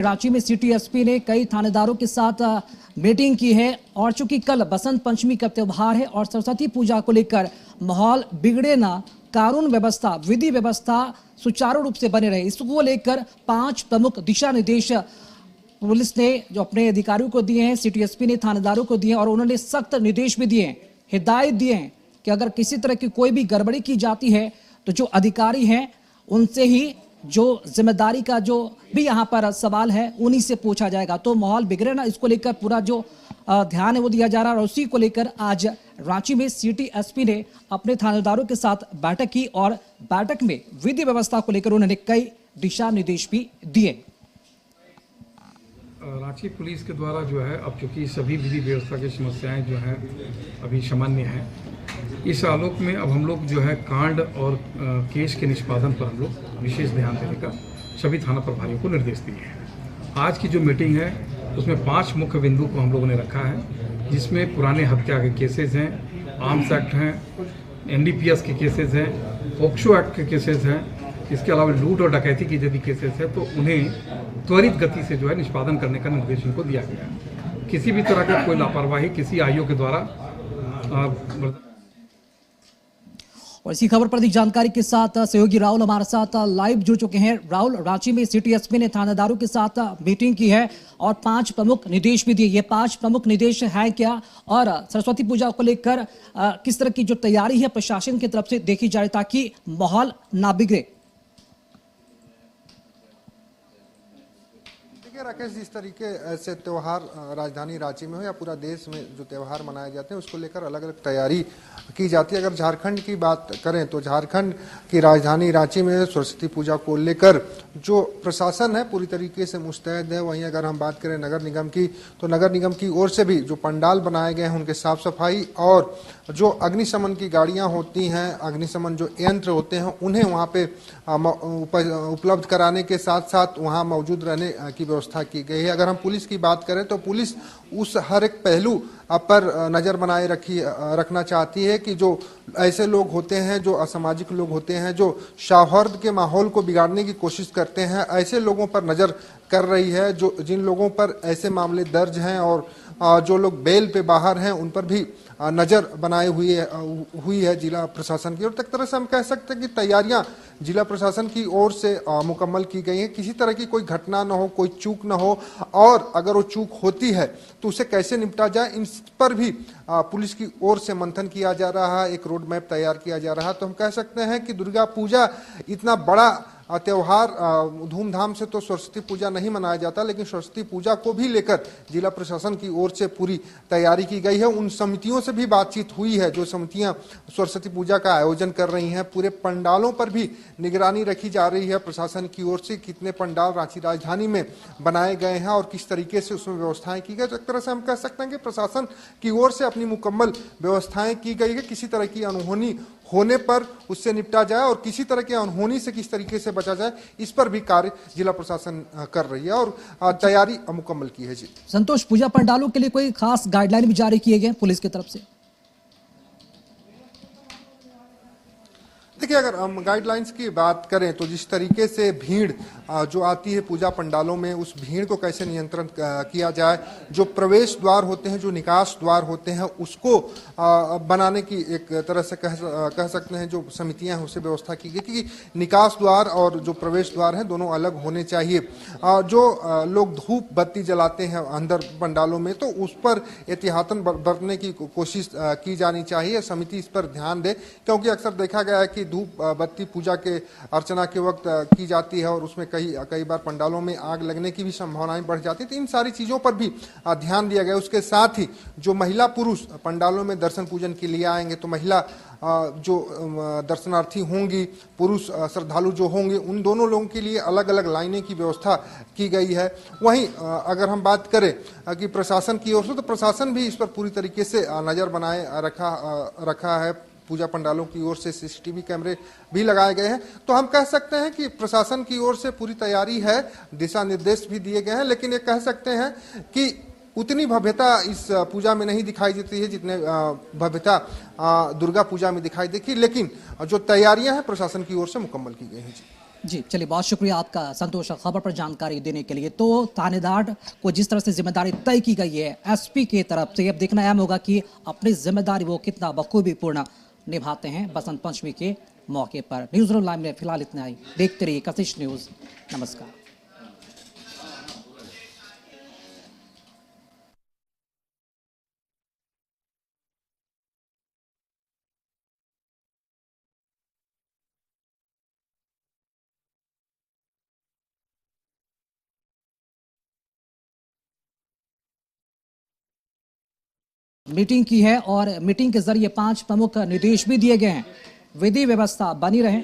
रांची में city SP ने कई थानेदारों के साथ मीटिंग की है और चूंकि कल बसंत पंचमी का त्योहार है और सरस्वती पूजा को लेकर माहौल बिगड़े ना, कानून व्यवस्था विधि व्यवस्था सुचारू रूप से बने रहे, इसको लेकर 5 प्रमुख दिशा निर्देश पुलिस ने जो अपने अधिकारियों को दिए हैं, सिटी एसपी ने थानेदारों को दिए और उन्होंने सख्त निर्देश भी दिए हैं, हिदायत दिए हैं कि अगर किसी तरह की कोई भी गड़बड़ी की जाती है तो जो अधिकारी हैं उनसे ही जो जिम्मेदारी का जो भी यहाँ पर सवाल है उन्हीं से पूछा जाएगा। तो माहौल बिगड़े ना, इसको लेकर पूरा जो ध्यान है वो दिया जा रहा है और उसी को लेकर आज रांची में सिटी एसपी ने अपने थानेदारों के साथ बैठक की और बैठक में विधि व्यवस्था को लेकर उन्होंने कई दिशा निर्देश भी दिए। रांची पुलिस के द्वारा जो है अब चूँकि सभी विधि व्यवस्था की समस्याएं जो हैं अभी सामान्य हैं, इस आलोक में अब हम लोग जो है कांड और केस के निष्पादन पर हम लोग विशेष ध्यान देने का सभी थाना प्रभारियों को निर्देश दिए हैं। आज की जो मीटिंग है उसमें 5 मुख्य बिंदु को हम लोगों ने रखा है, जिसमें पुराने हत्या के केसेस हैं, आर्म्स एक्ट हैं, NDPS के केसेस हैं, पोक्सो एक्ट के केसेस हैं, इसके अलावा लूट और डकैती की यदि केसेस है तो उन्हें त्वरित गति से जो है निष्पादन करने का निर्देश उनको दिया गया है। किसी भी तरह का कोई लापरवाही किसी आईओ के द्वारा और इसी खबर पर अधिक जानकारी के साथ सहयोगी राहुल हमारे साथ लाइव जुड़ चुके हैं। राहुल, रांची में सिटी एसपी ने थानेदारों के साथ मीटिंग की है और 5 प्रमुख निर्देश भी दिए। ये 5 प्रमुख निर्देश है क्या और सरस्वती पूजा को लेकर किस तरह की जो तैयारी है प्रशासन की तरफ से देखी जाए ताकि माहौल ना बिगड़े? राकेश, जिस तरीके से त्यौहार राजधानी रांची में हो या पूरा देश में जो त्यौहार मनाए जाते हैं उसको लेकर अलग अलग तैयारी की जाती है। अगर झारखंड की बात करें तो झारखंड की राजधानी रांची में सरस्वती पूजा को लेकर जो प्रशासन है पूरी तरीके से मुस्तैद है। वहीं अगर हम बात करें नगर निगम की तो नगर निगम की ओर से भी जो पंडाल बनाए गए हैं उनके साफ सफाई और जो अग्निशमन की गाड़ियां होती हैं, अग्निशमन जो यंत्र होते हैं उन्हें वहां पे उपलब्ध कराने के साथ साथ वहां मौजूद रहने की व्यवस्था की गई है। अगर हम पुलिस की बात करें तो पुलिस उस हर एक पहलू पर नजर बनाए रखना चाहती है कि जो ऐसे लोग होते हैं, जो असामाजिक लोग होते हैं, जो सौहार्द के माहौल को बिगाड़ने की कोशिश करते हैं, ऐसे लोगों पर नजर कर रही है। जो जिन लोगों पर ऐसे मामले दर्ज हैं और जो लोग बेल पे बाहर हैं उन पर भी नजर बनाए हुई है जिला प्रशासन की। और एक तरह से हम कह सकते हैं कि तैयारियां जिला प्रशासन की ओर से मुकम्मल की गई हैं। किसी तरह की कोई घटना न हो, कोई चूक न हो और अगर वो चूक होती है तो उसे कैसे निपटा जाए, इन पर भी पुलिस की ओर से मंथन किया जा रहा है, एक रोड मैप तैयार किया जा रहा है। तो हम कह सकते हैं कि दुर्गा पूजा इतना बड़ा त्योहार धूमधाम से तो सरस्वती पूजा नहीं मनाया जाता, लेकिन सरस्वती पूजा को भी लेकर जिला प्रशासन की ओर से पूरी तैयारी की गई है। उन समितियों से भी बातचीत हुई है जो समितियां सरस्वती पूजा का आयोजन कर रही हैं। पूरे पंडालों पर भी निगरानी रखी जा रही है प्रशासन की ओर से, कितने पंडाल रांची राजधानी में बनाए गए हैं और किस तरीके से उसमें व्यवस्थाएं की गई। तो एक तरह से हम कह सकते हैं कि प्रशासन की ओर से अपनी मुकम्मल व्यवस्थाएं की गई है। किसी तरह की अनहोनी होने पर उससे निपटा जाए और किसी तरह की अनहोनी से किस तरीके से बचा जाए, इस पर भी कार्य जिला प्रशासन कर रही है और तैयारी मुकम्मल की है। जी संतोष, पूजा पंडालों के लिए कोई खास गाइडलाइन भी जारी किए गए पुलिस की तरफ से? देखिए, अगर हम गाइडलाइंस की बात करें तो जिस तरीके से भीड़ जो आती है पूजा पंडालों में, उस भीड़ को कैसे नियंत्रण किया जाए, जो प्रवेश द्वार होते हैं, जो निकास द्वार होते हैं, उसको बनाने की एक तरह से कह सकते हैं जो समितियां हैं उससे व्यवस्था की गई कि निकास द्वार और जो प्रवेश द्वार हैं दोनों अलग होने चाहिए। जो लोग धूप बत्ती जलाते हैं अंदर पंडालों में तो उस पर एहतियातन बरतने की कोशिश की जानी चाहिए। समिति इस पर ध्यान दे, क्योंकि अक्सर देखा गया है कि धूप बत्ती पूजा के अर्चना के वक्त की जाती है और उसमें कई बार पंडालों में आग लगने की भी संभावनाएं बढ़ जाती है। तो इन सारी चीजों पर भी ध्यान दिया गया। उसके साथ ही जो महिला पुरुष पंडालों में दर्शन पूजन के लिए आएंगे तो महिला जो दर्शनार्थी होंगी, पुरुष श्रद्धालु जो होंगे, उन दोनों लोगों के लिए अलग अलग लाइनें की व्यवस्था की गई है। वहीं अगर हम बात करें कि प्रशासन की ओर से तो प्रशासन भी इस पर पूरी तरीके से नजर बनाए रखा है। पूजा पंडालों की ओर से CCTV कैमरे भी लगाए गए हैं। तो हम कह सकते हैं कि प्रशासन की ओर से पूरी तैयारी है, दिशा निर्देश भी दिए गए हैं, लेकिन ये कह सकते हैं कि उतनी भव्यता इस पूजा में नहीं दिखाई देती है जितने भव्यता दुर्गा पूजा में दिखाई देती, लेकिन जो तैयारियां हैं प्रशासन की ओर से मुकम्मल की गई हैं। जी जी चलिए, बहुत शुक्रिया आपका संतोष, खबर पर जानकारी देने के लिए। तो थानेदार को जिस तरह से जिम्मेदारी तय की गई है एसपी के तरफ से, अब देखना अहम होगा कि अपनी जिम्मेदारी वो कितना बखूबी पूर्ण निभाते हैं बसंत पंचमी के मौके पर। न्यूज रूम लाइव में फिलहाल इतना ही। देखते रहिए कशिश न्यूज। नमस्कार। मीटिंग की है और मीटिंग के जरिए 5 प्रमुख निर्देश भी दिए गए हैं। विधि व्यवस्था बनी रहे,